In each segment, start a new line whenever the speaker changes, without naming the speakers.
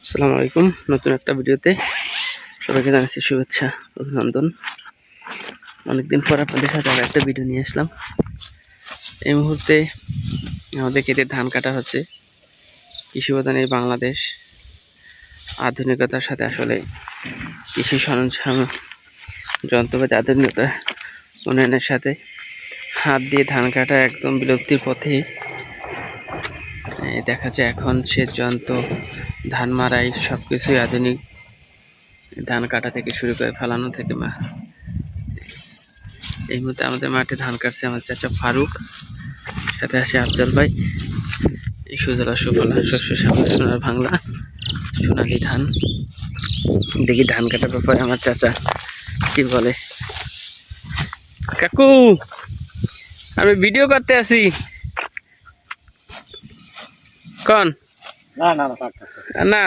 আসসালামু আলাইকুম। নতুন একটা ভিডিওতে সবাইকে জানাচ্ছি শুভেচ্ছা, অভিনন্দন। অনেকদিন পর আপনাদের সাথে আবার একটা ভিডিও নিয়ে আসলাম। এই মুহূর্তে আমাদের ক্ষেতে ধান কাটা হচ্ছে। কৃষি প্রধান এই বাংলাদেশ, আধুনিকতার সাথে আসলে কৃষি সরঞ্জাম যন্ত্রপাতি আধুনিকতার উন্নয়নের সাথে হাত দিয়ে ধান কাটা একদম বিলুপ্তির পথে দেখা যায়। এখন সেচ যন্ত্র, ধান মারাই সব কিছুই আধুনিক। ধান কাটা থেকে শুরু করে ফেলানো থেকে এই মুহূর্তে আমাদের মাঠে ধান কাটছে আমার চাচা ফারুক, সাথে আসে আফজল ভাই। এই সুজলা সুফলা শস্য শ্যামলা সোনার বাংলা সোনালি ধান। দেখি ধান কাটার ব্যাপারে আমার চাচা কি বলে। কাকু, আমি ভিডিও করতে আসি কন না।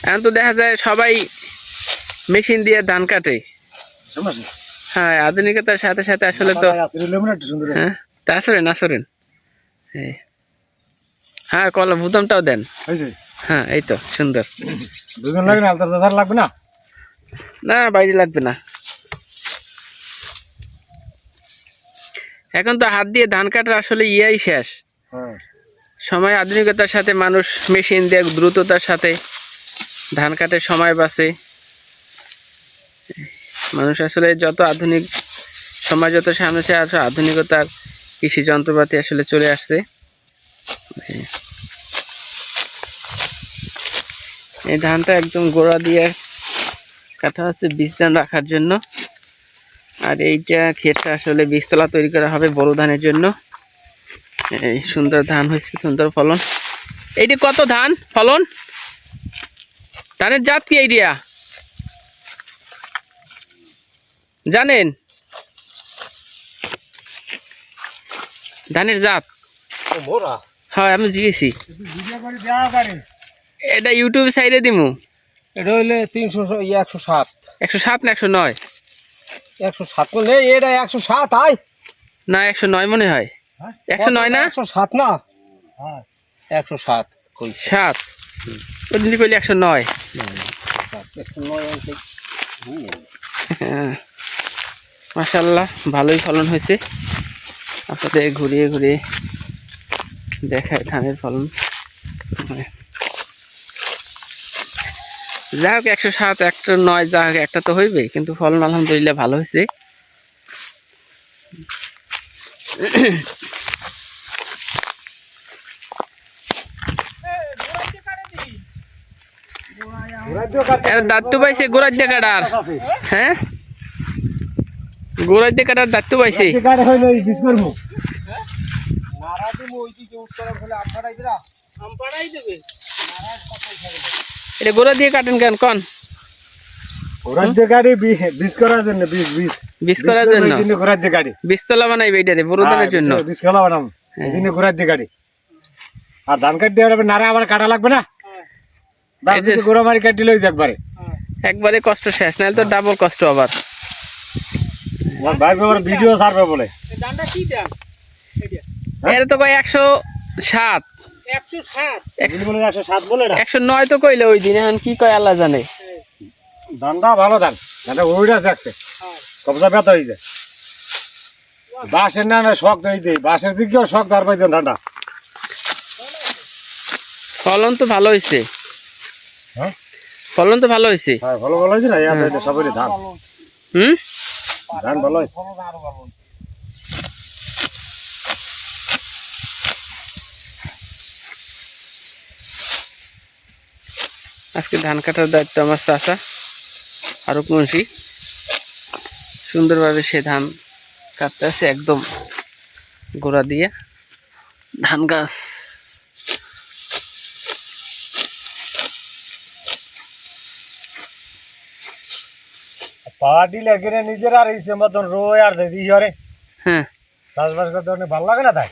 এখন তো দেখা যায় সবাই মেশিন দিয়ে ধান কাটে। হ্যাঁ, আধুনিকতার সাথে সাথে আসলে তো হ্যাঁ, তা আসরেন আসরেন। হ্যাঁ, কলা বুতামটাও দেন। হ্যাঁ, এই তো সুন্দর।
দুজন লাগবে না, লাগবে না,
না বাইরে লাগবে না। এখন তো হাত দিয়ে ধান কাটার আসলে ইয়াই শেষ। সময় আধুনিকতার সাথে মানুষ মেশিন দিয়ে দ্রুততার সাথে ধান কাটে, সময় বাঁচে। মানুষ আসলে যত আধুনিক সময় যত সামনে আধুনিকতার কৃষি যন্ত্রপাতি আসলে চলে আসছে। এই ধানটা একদম গোড়া দিয়ে কাটা হচ্ছে বীজ ধান রাখার জন্য। আর এইটা ক্ষেতটা আসলে বীজতলা তৈরি করা হবে বড় ধানের জন্য। এই সুন্দর ধান হয়েছে, সুন্দর ফলন। এইটি কত ধান ফলন? ধানের জাত কি এইটা জানেন? ধানের জাত হয় আমি জিজ্ঞেসি। এটা ইউটিউব সাইডে দিমু।
এটা হইলে 107
107 না 109?
107 বলে এটা 107 আই
না 109 মনে হয়। 109 না
107 না, 107 কই
7 ওদিন কইলে 109। হ্যাঁ, মাশাআল্লাহ ভালোই ফলন হয়েছে। আপনাদের ঘুরিয়ে ঘুরিয়ে দেখায় ধানের ফলন। যাই হোক 107 109 যা হোক একটা তো হইবে, কিন্তু ফলন আলহামদুলিল্লাহ ভালো হয়েছে। দায়িত্ব পাইছে গোড়ার দিয়ে কাটার। হ্যাঁ, গোড়ার দিয়ে কাটার দায়িত্ব পাইছে। এটা গোড়া দিয়ে কাটেন কেন কন? বীজতলা বানাইবে এটারে বড় ধানের জন্য।
আর ধান কাটতে নারা আবার কাটা লাগবে না, গোড়া মারি কাটি লইছে
একবারে কষ্ট শেষ, নাহলে তো ডাবল কষ্ট আবার।
ভিডিও ছাড়বে বলে
এর তো কয় 107 109 তো কইলে ওই দিন। এখন কি কয় আল্লাহ জানে।
ধানটা ভালো ধান, ধানটা ওইটা যাচ্ছে কবজা ব্যথা হয়েছে। বাঁশের না শখ দিই, বাঁশের দিকেও শখ ধার পাইতেন ধানটা।
ফলন তো ভালো হয়েছে।
হ্যাঁ,
ফলন তো ভালো হয়েছে।
হ্যাঁ ভালো হয়েছে না, সবারই ধান ধান ভালো হয়েছে।
আজকে ধান কাটার দায়িত্ব আমার চাচা ফারুক মুন্সি। সুন্দরভাবে সে ধান কাটতে আছে একদম গোড়া দিয়ে ধান গাছ।
পাওয়া দিলে কিনে নিজের আর ইচ্ছে মতন রোয় আর দিই হরে।
হ্যাঁ,
চাষবাস করতে অনেক ভালো লাগে না তাই।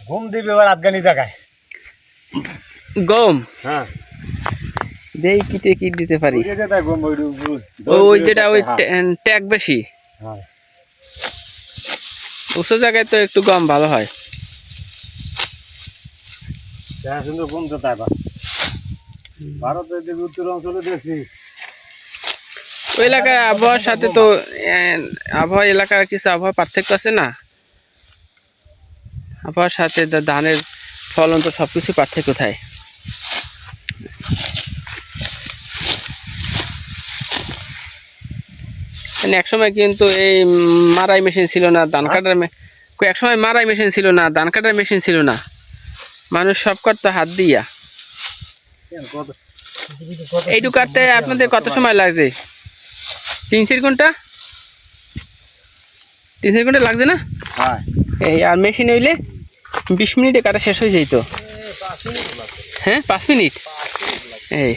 ঘুম দিবে এবার আফগানি জায়গায়
গম।
হ্যাঁ,
দেই কিতে কি দিতে পারি।
গম
ওই যেটা ওই ট্যাগ বেশি।
হ্যাঁ,
উঁচু জায়গায় তো একটু গম ভালো হয়।
দেখা সুন্দর কমতে তাই বা ভারতের দিকে উত্তর অঞ্চলে দেখছি
ওই এলাকার আবহাওয়ার সাথে তো আবহাওয়া এলাকার কিছু আবহাওয়া পার্থক্য আছে না, আবহাওয়ার সাথে ধানের ফলন তো সবকিছু পার্থক্য থাকে। মানে একসময় কিন্তু এই মারাই মেশিন ছিল না, ধান কাটার একসময় মারাই মেশিন ছিল না, ধান কাটার মেশিন ছিল না, মানুষ সব করতো হাত দিয়া। এইটুকু কাটতে আপনাদের কত সময় লাগছে? 3-4 ঘন্টা, 3-4 ঘন্টা লাগছে না? এই আর মেশিন হইলে 20 মিনিটে কাটা শেষ হয়ে যাইতো। হ্যাঁ 5 মিনিট, এই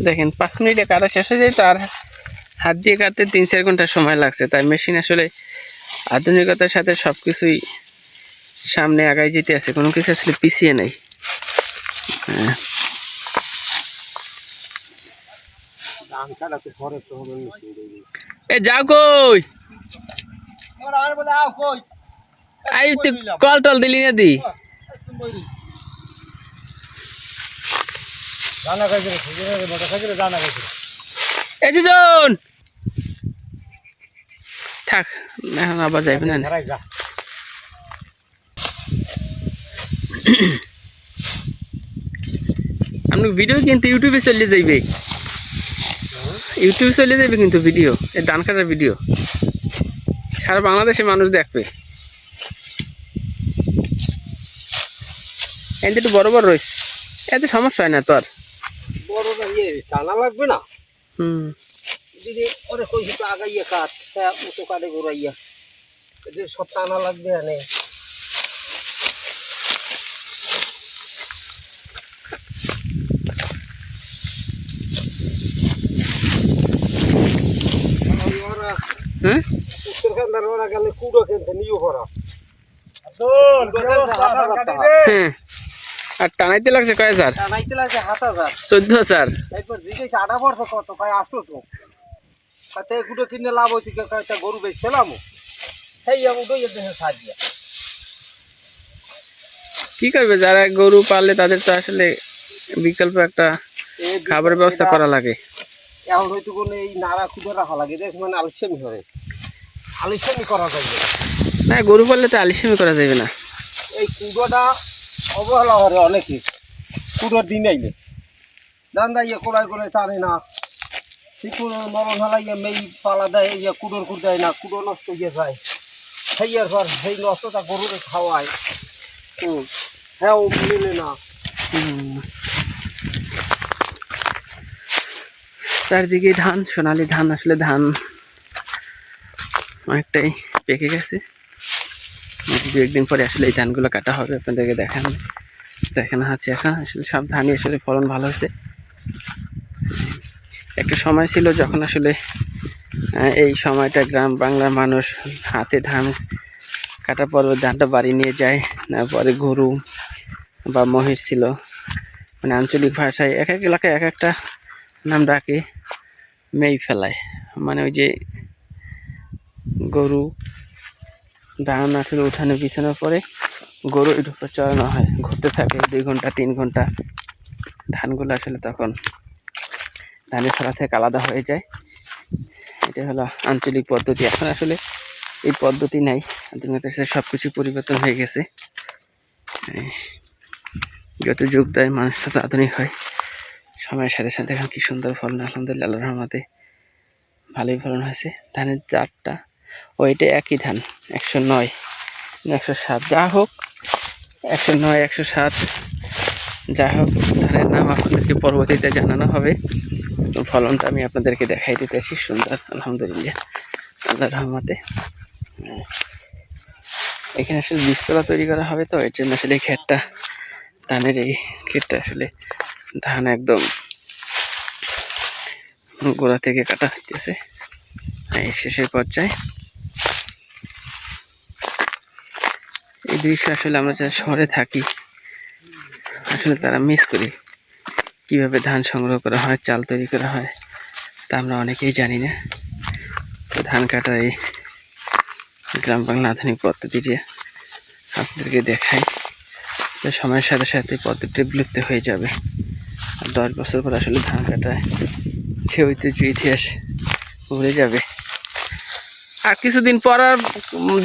দেখেন 5 মিনিটে কাটা শেষ হয়ে যাইতো, আর হাত দিয়ে কাটতে 3-4 ঘন্টা সময় লাগছে। তাই মেশিন আসলে আধুনিকতার সাথে সবকিছুই সামনে আগায় যেতে আছে, কোনো কিছু আসলে পিছিয়ে নেই। হ্যাঁ এ যাও কই, আই তুই কল টল দিলি না দি? এই জন থাক, এখন আবার যাইবে না। আপনি ভিডিও কিন্তু ইউটিউবে চলে যাইবে, ইউটিউবে চলে যাবে কিন্তু ভিডিও, এই ধান কাটার ভিডিও সারা বাংলাদেশের মানুষ দেখবে। এতে একটু বড় বড় রয়েছে, এতে সমস্যা হয় না তো আর।
বড় টানা লাগবে না।
হুম
দিদি ওরে কইছি তো আগাইয়া কাট, উঁচু কাটে ঘুরাইয়া সব টানা লাগবে এনে।
হ্যাঁ
উত্তরখান্দার ওরা গেলে কুড়ো কিনতে নিয়ে করা।
হ্যাঁ আর টানাইতে লাগছে কয় হাজার?
টানাইতে লাগছে 7,000,
14,000।
একবার জিজ্ঞেস আটা পড়ছে কত, ভাই 800। তাতে কুড়ো কিনে লাভ হয়েছে, একটা গরু বেচছিলাম সেই উঠোই দেশে সাজিয়া।
কি করবে, যারা গরু পালে তাদের তো আসলে বিকল্প একটা খাবারের ব্যবস্থা করা লাগে।
এখন হয়তো কোনো এই নাড়া খুঁজে রাখা লাগে, দেখ মানে আলসেমি করে, আলসেমি করা যাবে
না, গরু পাললে তো আলিশামি করা যাবে না।
এই কুড়োটা অবহেলা করে অনেকে, কুড়োর দিন আইলে দান্দা ইয়ে কোড়াই করে টানে না, ঠিক মরণ হালাইয়া মেয়ে পালা দেয়, ইয়ে কুড়োর কুড় দেয় না, কুড়ো নষ্ট হয়ে যায়। সেই আর পর সেই নষ্টটা গরুকে খাওয়ায়, হ্যাঁ ও মিলে না।
চারদিকে ধান, সোনালি ধান, আসলে ধান অনেকটাই পেকে গেছে। 2-1 দিন পরে আসলে এই ধানগুলো কাটা হবে, আপনাদেরকে দেখানো হচ্ছে। এখন আসলে সব ধানই আসলে ফলন ভালো হয়েছে। একটা সময় ছিল যখন আসলে এই সময়টা গ্রাম বাংলার মানুষ হাতে ধান কাটার পর ধানটা বাড়ি নিয়ে যায়, তারপরে গরু বা মহিষ ছিল, মানে আঞ্চলিক ভাষায় এক এক এলাকায় এক একটা নাম ডাকে, মেই ফেলায়, মানে ওই যে গরু ধান আসলে উঠানে বিছানোর পরে গরু এর উপর চড়ানো হয়, ঘুরতে থাকে 2 ঘন্টা 3 ঘন্টা, ধানগুলো আসলে তখন ধানের ছড়া থেকে আলাদা হয়ে যায়। এটা হলো আঞ্চলিক পদ্ধতি। এখন আসলে এই পদ্ধতি নাই, আধুনিকতার সাথে সব কিছু পরিবর্তন হয়ে গেছে। যত যুগ দেয় মানুষ তত আধুনিক হয়, সময়ের সাথে সাথে এখন কি সুন্দর ফলন, আলহামদুলিল্লাহ আল্লাহর রহমতে ভালোই ফলন হয়েছে। ধানের জাতটা ওইটা একই ধান, 109 107, যা হোক 109 107, যা হোক ধানের নাম আপনাদেরকে পরবর্তীতে জানানো হবে। ফলনটা আমি আপনাদেরকে দেখাই দিতেছি, সুন্দর আলহামদুলিল্লাহ আল্লাহর রহমতে। এখানে আসলে বীজতলা তৈরি করা হবে, তো এর জন্য আসলে ক্ষেতটা, ধানের এই ক্ষেতটা আসলে ধান একদম গোড়া থেকে কাটা হইতেছে, এই শেষের পর্যায়ে। এই দৃশ্য আসলে আমরা যারা শহরে থাকি আসলে তারা মিস করি, কিভাবে ধান সংগ্রহ করা হয়, চাল তৈরি করা হয়, তা আমরা অনেকেই জানি না। তো ধান কাটার এই গ্রাম বাংলা আধুনিক পদ্ধতিটি আপনাদেরকে দেখাই। তো সময়ের সাথে সাথে পদ্ধতিটি বিলুপ্ত হয়ে যাবে। আর 10 বছর পর আসলে ধান কাটায় সে ঐতিহ্য ইতিহাস ভুলে যাবে। আর কিছুদিন পর আর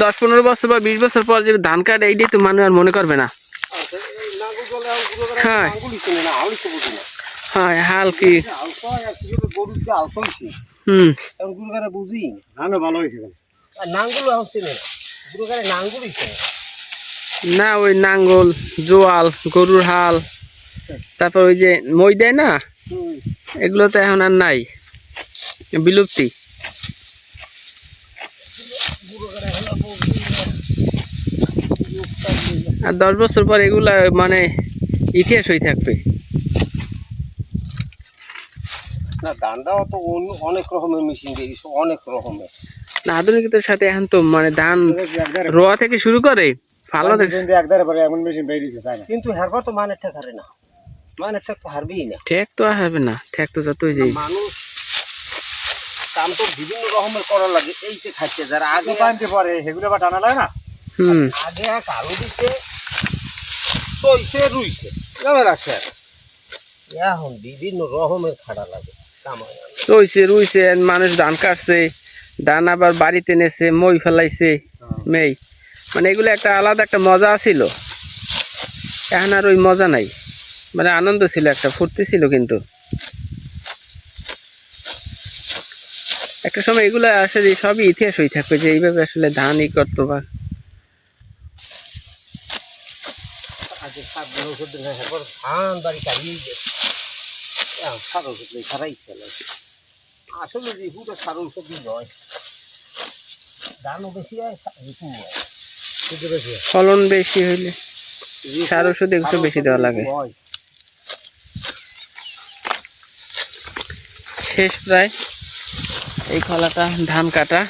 10-15 বছর বা 20 বছর পর যে ধান কাটে এইটাই তো মানুষ আর মনে করবে না। হ্যাঁ হ্যাঁ হাল কি
বুঝি ভালো হয়েছে নাঙ্গুল নাঙ্গুল
না, ওই নাঙ্গল জোয়াল গরুর হাল, তারপর ওই যে মই দেয় না, এগুলো তো এখন আর নাই, বিলুপ্তি। আর 10 বছর পর এগুলা মানে ইতিহাস হয়ে থাকবে।
না ধান দেওয়া তো অনেক রকমের মেশিন বেরিয়েছে, অনেক রকমের।
না আধুনিকতার সাথে এখন তো মানে ধান রোয়া থেকে শুরু করে ভালো
কিন্তু হারবার তো মানের ঠেক হারে না, মানের ঠেক তো হারবেই না।
ঠেক তো আর হারবে না, ঠেক তো যতই যাই।
মানুষ কাম তো বিভিন্ন রকমের করা লাগে, এই যে খাচ্ছে যারা আগে পানতে পারে সেগুলো আবার টানা লাগে না। আগে এক আলু দিচ্ছে তৈছে রুইছে কেমন আছে, এখন বিভিন্ন রকমের খাড়া লাগে।
রুইছে রুইছে মানুষ ধান কাটছে, ধান আবার বাড়িতে নেছে, মই ফেলাইছে মেই, মানে এগুলো একটা আলাদা একটা মজা ছিল। এখন আর ওই মজা নাই, মানে আনন্দ ছিল, একটা ফুর্তি ছিল। কিন্তু একটা সময় এগুলো আসলে সবই ইতিহাস হয়ে থাকবে যে এইভাবে আসলে ধান ই করতো। বা
ধান বাড়ি কাটিয়ে ছাড়াই ফেলে আসলে রিপুটা সার ঔষধ নয়, ধানও বেশি হয়
ফলন বেশি হইলে সার ওষুধ একটু বেশি দেওয়া লাগে। শেষ প্রায় এই খলাটা ধান কাটা।